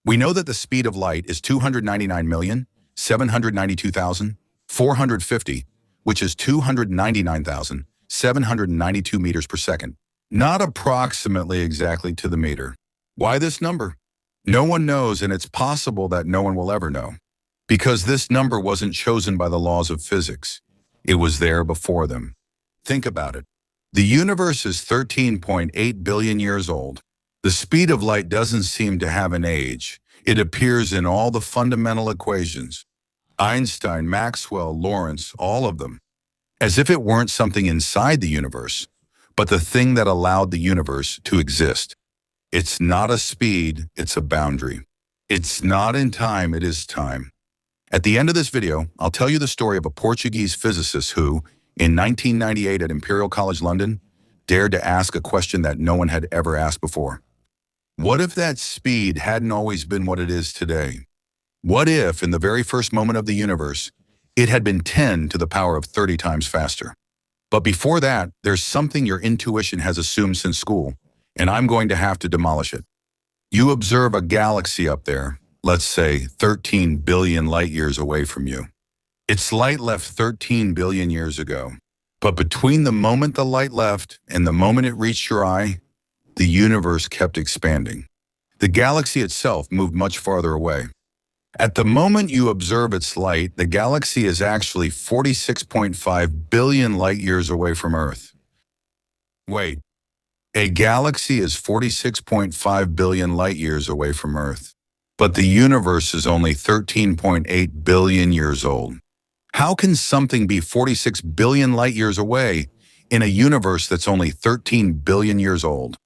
We know that the speed of light is 299,792,450, which is 299,792 meters per second. Not approximately exactly to the meter. Why this number? No one knows, and it's possible that no one will ever know. Because this number wasn't chosen by the laws of physics. It was there before them. Think about it. The universe is 13.8 billion years old. The speed of light doesn't seem to have an age. It appears in all the fundamental equations. Einstein, Maxwell, Lorentz, all of them. As if it weren't something inside the universe, but the thing that allowed the universe to exist. It's not a speed, it's a boundary. It's not in time, it is time. At the end of this video, I'll tell you the story of a Portuguese physicist who, in 1998 at Imperial College London, dared to ask a question that no one had ever asked before. What if that speed hadn't always been what it is today? What if, in the very first moment of the universe, it had been 10 to the power of 30 times faster? But before that, there's something your intuition has assumed since school, and I'm going to have to demolish it. You observe a galaxy up there, let's say 13 billion light years away from you. Its light left 13 billion years ago. But between the moment the light left and the moment it reached your eye, the universe kept expanding. The galaxy itself moved much farther away. At the moment you observe its light, the galaxy is actually 46.5 billion light years away from Earth. Wait, a galaxy is 46.5 billion light years away from Earth. But the universe is only 13.8 billion years old. How can something be 46 billion light years away in a universe that's only 13 billion years old?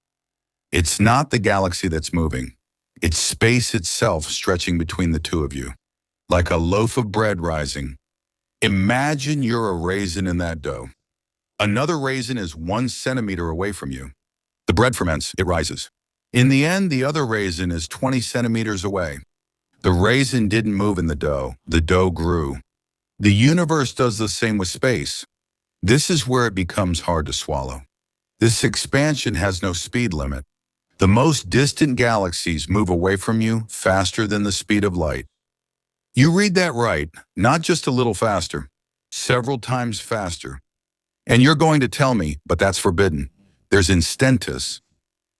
It's not the galaxy that's moving. It's space itself stretching between the two of you, like a loaf of bread rising. Imagine you're a raisin in that dough. Another raisin is 1 centimeter away from you. The bread ferments, it rises. In the end, the other raisin is 20 centimeters away. The raisin didn't move in the dough grew. The universe does the same with space. This is where it becomes hard to swallow. This expansion has no speed limit. The most distant galaxies move away from you faster than the speed of light. You read that right, not just a little faster, several times faster. And you're going to tell me, but that's forbidden. There's instantis.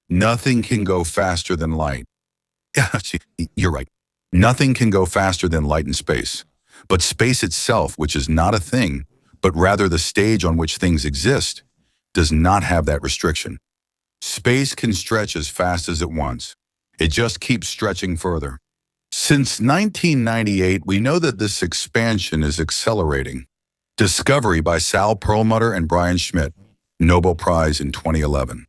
Nothing can go faster than light. Yeah, you're right. Nothing can go faster than light in space. But space itself, which is not a thing, but rather the stage on which things exist, does not have that restriction. Space can stretch as fast as it wants. It just keeps stretching further. Since 1998, we know that this expansion is accelerating. Discovery by Sal Perlmutter and Brian Schmidt, Nobel Prize in 2011.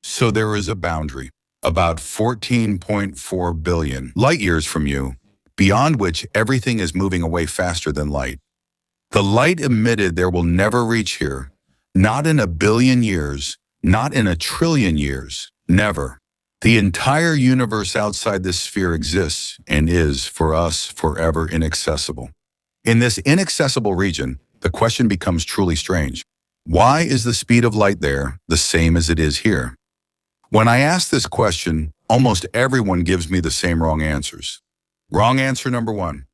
So there is a boundary, about 14.4 billion light years from you, beyond which everything is moving away faster than light. The light emitted there will never reach here, not in a billion years, not in a trillion years, never. The entire universe outside this sphere exists and is, for us, forever inaccessible. In this inaccessible region, the question becomes truly strange. Why is the speed of light there the same as it is here? When I ask this question, almost everyone gives me the same wrong answers. Wrong answer number 1.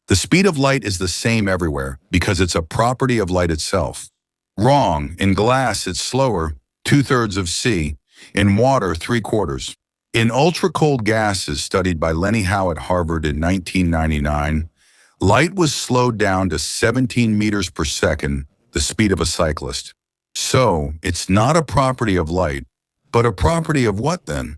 The speed of light is the same everywhere because it's a property of light itself. Wrong. In glass, it's slower, 2/3 of c. In water, 3/4. In ultra-cold gases studied by Lenny Howe at Harvard in 1999, light was slowed down to 17 meters per second, the speed of a cyclist. So, it's not a property of light, but a property of what then?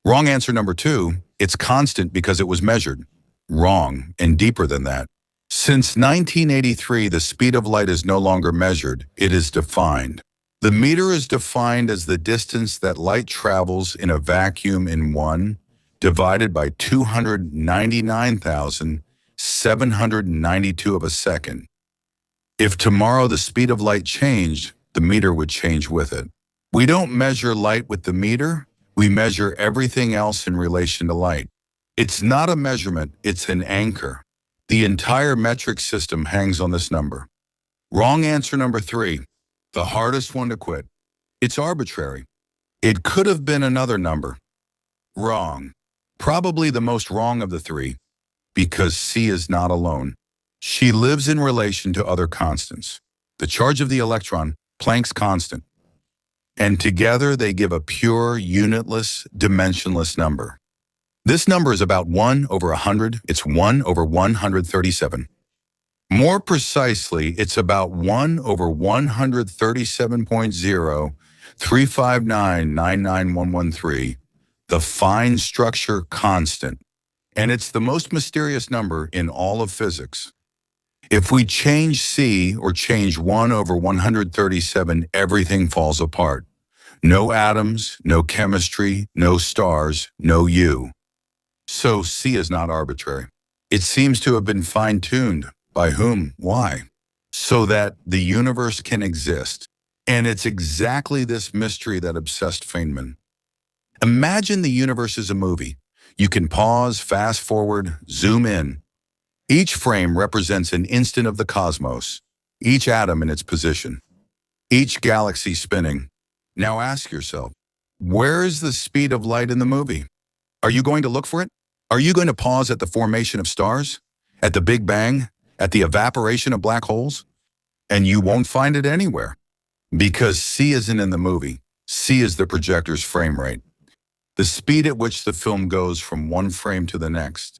Wrong answer number 2, it's constant because it was measured. Wrong, and deeper than that. Since 1983, the speed of light is no longer measured, it is defined. The meter is defined as the distance that light travels in a vacuum in 1, divided by 299,792 of a second. If tomorrow the speed of light changed, the meter would change with it. We don't measure light with the meter, we measure everything else in relation to light. It's not a measurement, it's an anchor. The entire metric system hangs on this number. Wrong answer number 3, the hardest one to quit. It's arbitrary. It could have been another number. Wrong. Probably the most wrong of the three, because C is not alone. She lives in relation to other constants. The charge of the electron, Planck's constant, and together they give a pure, unitless, dimensionless number. This number is about 1 over 100. It's 1 over 137. More precisely, it's about 1 over 137.035999113, the fine structure constant, and it's the most mysterious number in all of physics. If we change C or change 1 over 137, everything falls apart. No atoms, no chemistry, no stars, no you. So C is not arbitrary. It seems to have been fine-tuned. By whom? Why? So that the universe can exist. And it's exactly this mystery that obsessed Feynman. Imagine the universe is a movie. You can pause, fast forward, zoom in. Each frame represents an instant of the cosmos, each atom in its position, each galaxy spinning. Now ask yourself, where is the speed of light in the movie? Are you going to look for it? Are you going to pause at the formation of stars? At the Big Bang? At the evaporation of black holes? And you won't find it anywhere. Because C isn't in the movie. C is the projector's frame rate. The speed at which the film goes from one frame to the next.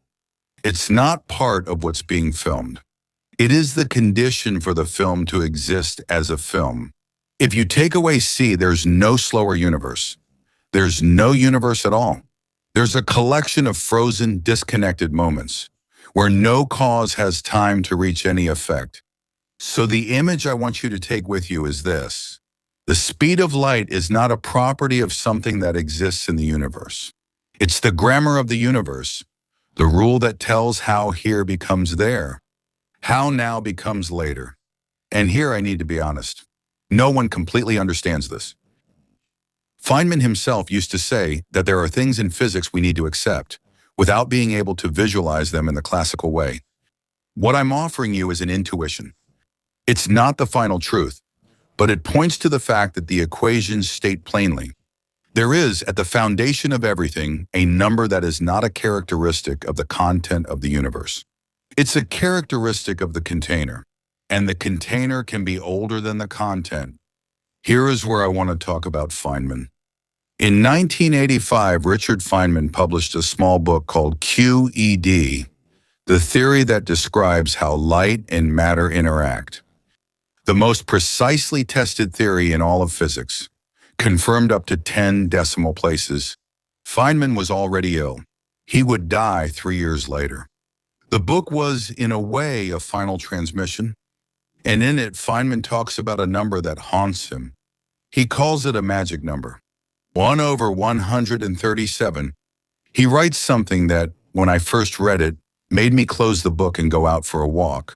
It's not part of what's being filmed. It is the condition for the film to exist as a film. If you take away C, there's no slower universe. There's no universe at all. There's a collection of frozen, disconnected moments where no cause has time to reach any effect. So the image I want you to take with you is this. The speed of light is not a property of something that exists in the universe. It's the grammar of the universe, the rule that tells how here becomes there, how now becomes later. And here I need to be honest. No one completely understands this. Feynman himself used to say that there are things in physics we need to accept without being able to visualize them in the classical way. What I'm offering you is an intuition. It's not the final truth, but it points to the fact that the equations state plainly. There is, at the foundation of everything, a number that is not a characteristic of the content of the universe. It's a characteristic of the container, and the container can be older than the content. Here is where I want to talk about Feynman. In 1985, Richard Feynman published a small book called QED, the theory that describes how light and matter interact. The most precisely tested theory in all of physics, confirmed up to 10 decimal places. Feynman was already ill. He would die 3 years later. The book was, in a way, a final transmission, and in it, Feynman talks about a number that haunts him. He calls it a magic number. 1 over 137. He writes something that, when I first read it, made me close the book and go out for a walk.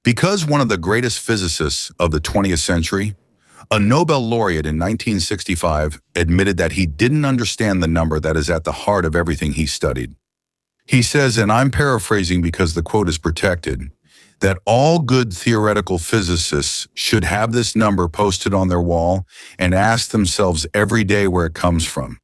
Because one of the greatest physicists of the 20th century, a Nobel laureate in 1965, admitted that he didn't understand the number that is at the heart of everything he studied. He says, and I'm paraphrasing because the quote is protected, that all good theoretical physicists should have this number posted on their wall and ask themselves every day where it comes from.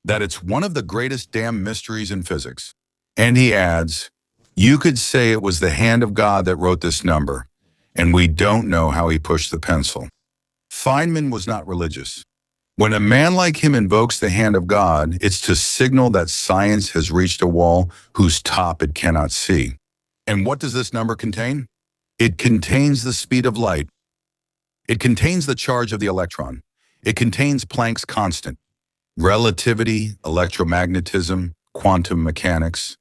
That it's one of the greatest damn mysteries in physics. And he adds, you could say it was the hand of God that wrote this number, and we don't know how he pushed the pencil. Feynman was not religious. When a man like him invokes the hand of God, it's to signal that science has reached a wall whose top it cannot see. And what does this number contain? It contains the speed of light. It contains the charge of the electron. It contains Planck's constant. Relativity, electromagnetism, quantum mechanics.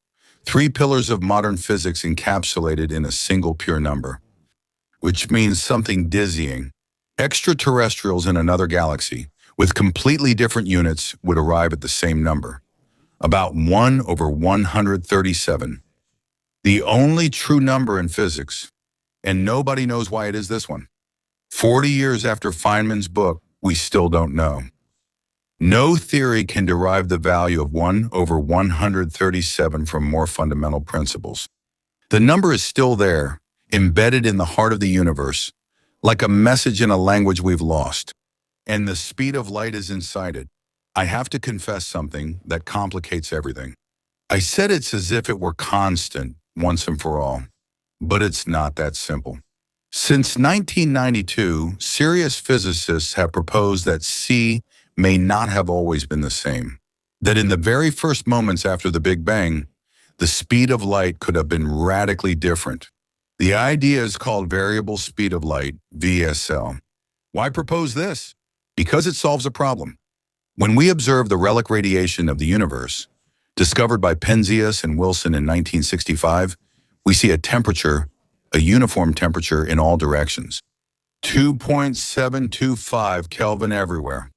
3 pillars of modern physics encapsulated in a single pure number. Which means something dizzying. Extraterrestrials in another galaxy, with completely different units, would arrive at the same number. About 1 over 137. The only true number in physics, and nobody knows why it is this one. 40 years after Feynman's book, we still don't know. No theory can derive the value of 1 over 137 from more fundamental principles. The number is still there, embedded in the heart of the universe, like a message in a language we've lost. And the speed of light is inside it. I have to confess something that complicates everything. I said it's as if it were constant once and for all, but it's not that simple. Since 1992, serious physicists have proposed that c may not have always been the same. That in the very first moments after the Big Bang, the speed of light could have been radically different. The idea is called variable speed of light, VSL. Why propose this? Because it solves a problem. When we observe the relic radiation of the universe, discovered by Penzias and Wilson in 1965, we see a uniform temperature in all directions. 2.725 Kelvin everywhere.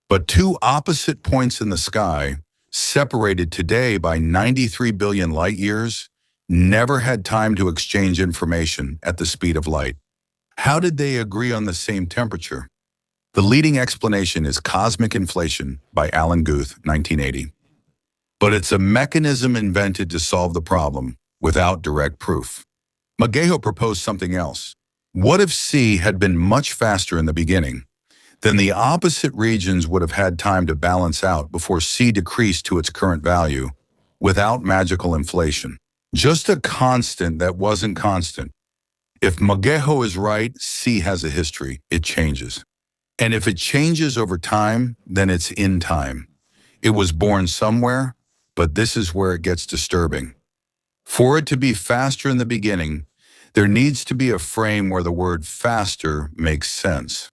But two opposite points in the sky, separated today by 93 billion light years, never had time to exchange information at the speed of light. How did they agree on the same temperature? The leading explanation is cosmic inflation by Alan Guth, 1980. But it's a mechanism invented to solve the problem without direct proof. Magejo proposed something else. What if c had been much faster in the beginning? Then the opposite regions would have had time to balance out before c decreased to its current value without magical inflation. Just a constant that wasn't constant. If Magejo is right, c has a history. It changes. And if it changes over time, then it's in time. It was born somewhere, but this is where it gets disturbing. For it to be faster in the beginning, there needs to be a frame where the word faster makes sense.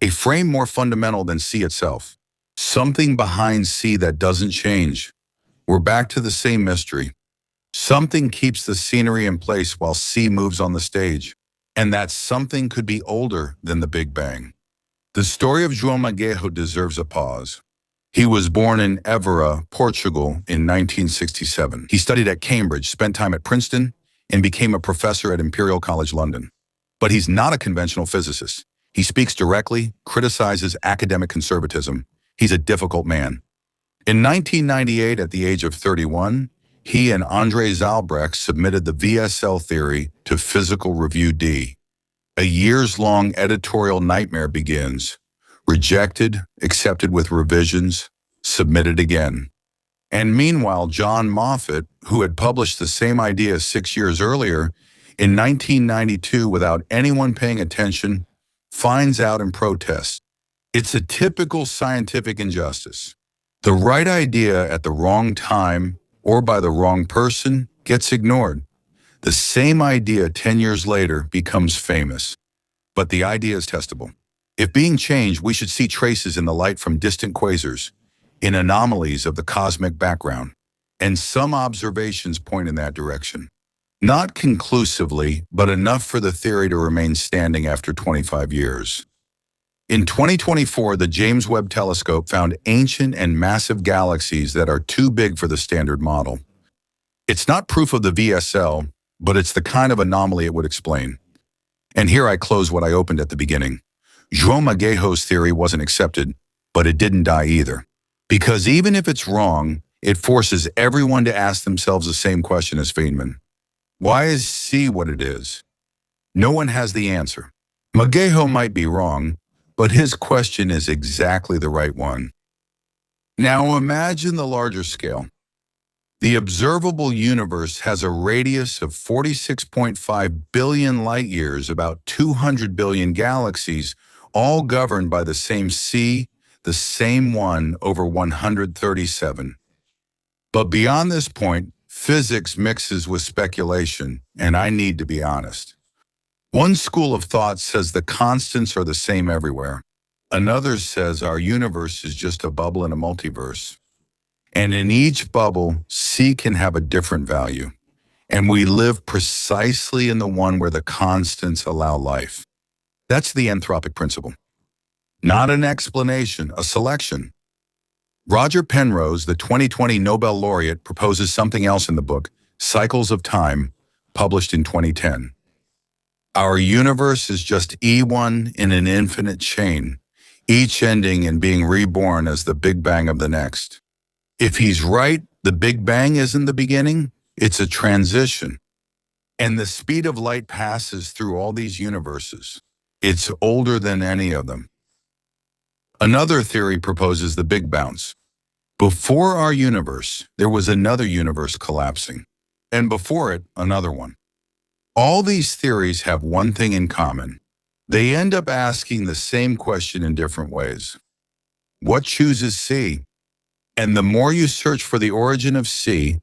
A frame more fundamental than c itself. Something behind c that doesn't change. We're back to the same mystery. Something keeps the scenery in place while c moves on the stage. And that something could be older than the Big Bang. The story of João Magejo deserves a pause. He was born in Évora, Portugal in 1967. He studied at Cambridge, spent time at Princeton, and became a professor at Imperial College London. But he's not a conventional physicist. He speaks directly, criticizes academic conservatism. He's a difficult man. In 1998, at the age of 31, he and André Zalbrecht submitted the VSL theory to Physical Review D. A years-long editorial nightmare begins. Rejected, accepted with revisions, submitted again. And meanwhile, John Moffat, who had published the same idea 6 years earlier, in 1992 without anyone paying attention, finds out and protests. It's a typical scientific injustice. The right idea at the wrong time or by the wrong person gets ignored. The same idea 10 years later becomes famous. But the idea is testable. If being changed, we should see traces in the light from distant quasars, in anomalies of the cosmic background. And some observations point in that direction. Not conclusively, but enough for the theory to remain standing after 25 years. In 2024, the James Webb Telescope found ancient and massive galaxies that are too big for the standard model. It's not proof of the VSL, but it's the kind of anomaly it would explain. And here I close what I opened at the beginning. João Magejo's theory wasn't accepted, but it didn't die either. Because even if it's wrong, it forces everyone to ask themselves the same question as Feynman. Why is C what it is? No one has the answer. Magejo might be wrong, but his question is exactly the right one. Now imagine the larger scale. The observable universe has a radius of 46.5 billion light-years, about 200 billion galaxies, all governed by the same C, the same 1/137. But beyond this point, physics mixes with speculation, and I need to be honest. One school of thought says the constants are the same everywhere. Another says our universe is just a bubble in a multiverse. And in each bubble, C can have a different value. And we live precisely in the one where the constants allow life. That's the anthropic principle. Not an explanation, a selection. Roger Penrose, the 2020 Nobel laureate, proposes something else in the book, Cycles of Time, published in 2010. Our universe is just E1 in an infinite chain, each ending in being reborn as the Big Bang of the next. If he's right, the Big Bang isn't the beginning, it's a transition. And the speed of light passes through all these universes. It's older than any of them. Another theory proposes the Big Bounce. Before our universe, there was another universe collapsing, and before it, another one. All these theories have one thing in common. They end up asking the same question in different ways. What chooses C? And the more you search for the origin of C,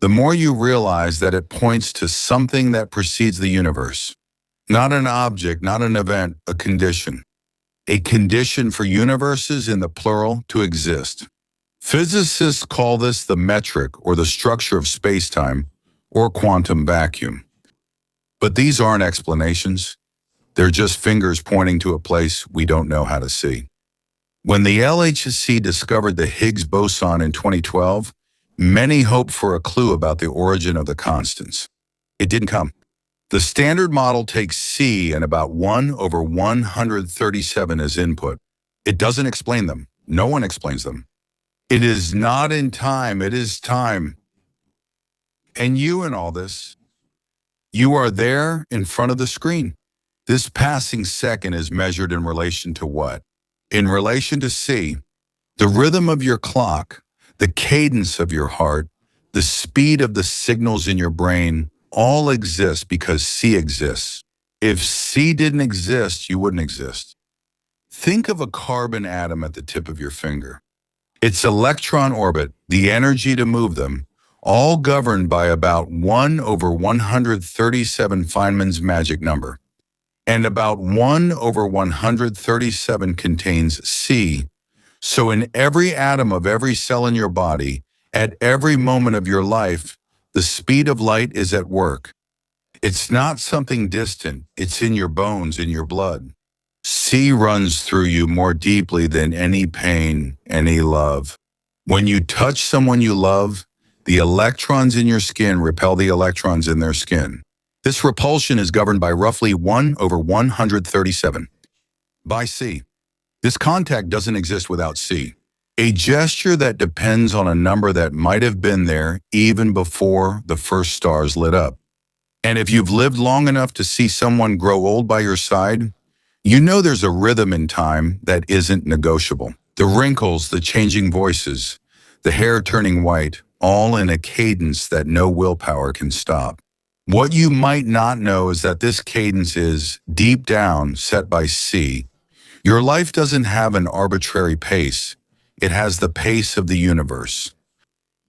the more you realize that it points to something that precedes the universe. Not an object, not an event, a condition. A condition for universes in the plural to exist. Physicists call this the metric or the structure of spacetime or quantum vacuum. But these aren't explanations. They're just fingers pointing to a place we don't know how to see. When the LHC discovered the Higgs boson in 2012, many hoped for a clue about the origin of the constants. It didn't come. The standard model takes C and about 1 over 137 as input. It doesn't explain them. No one explains them. It is not in time, it is time. And you in all this, you are there in front of the screen. This passing second is measured in relation to what? In relation to C, the rhythm of your clock, the cadence of your heart, the speed of the signals in your brain, all exist because C exists. If C didn't exist, you wouldn't exist. Think of a carbon atom at the tip of your finger. Its electron orbit, the energy to move them, all governed by about 1 over 137 Feynman's magic number. And about 1 over 137 contains C. So in every atom of every cell in your body, at every moment of your life, the speed of light is at work. It's not something distant. It's in your bones, in your blood. C runs through you more deeply than any pain, any love. When you touch someone you love, the electrons in your skin repel the electrons in their skin. This repulsion is governed by roughly 1 over 137. By C. This contact doesn't exist without C. A gesture that depends on a number that might have been there even before the first stars lit up. And if you've lived long enough to see someone grow old by your side, you know there's a rhythm in time that isn't negotiable. The wrinkles, the changing voices, the hair turning white, all in a cadence that no willpower can stop. What you might not know is that this cadence is, deep down, set by C. Your life doesn't have an arbitrary pace. It has the pace of the universe.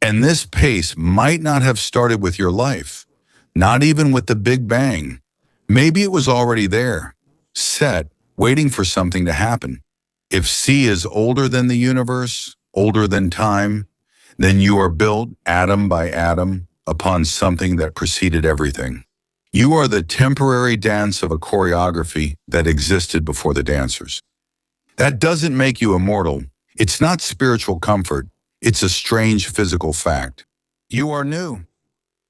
And this pace might not have started with your life, not even with the Big Bang. Maybe it was already there, set, waiting for something to happen. If C is older than the universe, older than time, then you are built atom by atom upon something that preceded everything. You are the temporary dance of a choreography that existed before the dancers. That doesn't make you immortal. It's not spiritual comfort. It's a strange physical fact. You are new.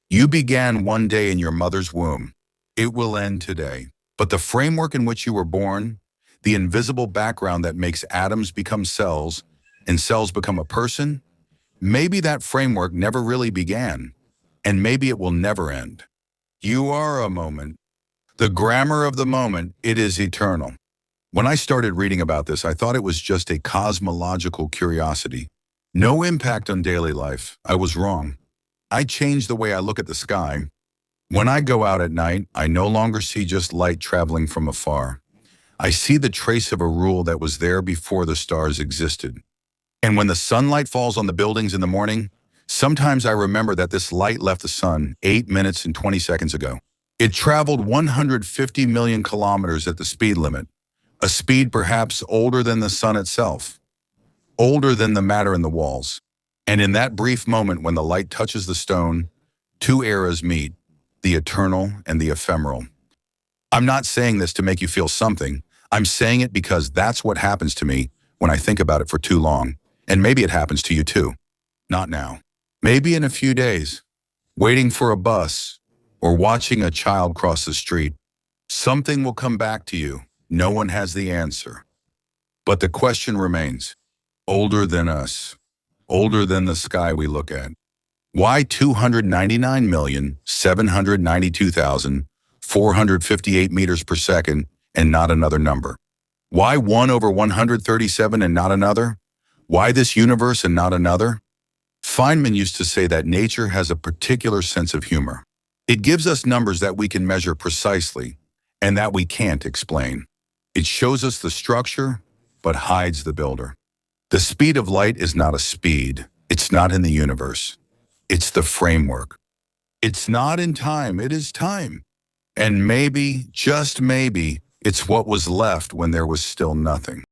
You began one day in your mother's womb. It will end today. But the framework in which you were born, the invisible background that makes atoms become cells and cells become a person, maybe that framework never really began, and maybe it will never end. You are a moment. The grammar of the moment, it is eternal. When I started reading about this, I thought it was just a cosmological curiosity. No impact on daily life. I was wrong. I changed the way I look at the sky. When I go out at night, I no longer see just light traveling from afar. I see the trace of a rule that was there before the stars existed. And when the sunlight falls on the buildings in the morning, sometimes I remember that this light left the sun 8 minutes and 20 seconds ago. It traveled 150 million kilometers at the speed limit, a speed perhaps older than the sun itself, older than the matter in the walls. And in that brief moment when the light touches the stone, two eras meet, the eternal and the ephemeral. I'm not saying this to make you feel something. I'm saying it because that's what happens to me when I think about it for too long. And maybe it happens to you too. Not now. Maybe in a few days, waiting for a bus or watching a child cross the street. Something will come back to you. No one has the answer. But the question remains, older than us, older than the sky we look at. Why 299,792,458 meters per second and not another number? Why 1 over 137 and not another? Why this universe and not another? Feynman used to say that nature has a particular sense of humor. It gives us numbers that we can measure precisely and that we can't explain. It shows us the structure, but hides the builder. The speed of light is not a speed. It's not in the universe. It's the framework. It's not in time, it is time. And maybe, just maybe, it's what was left when there was still nothing.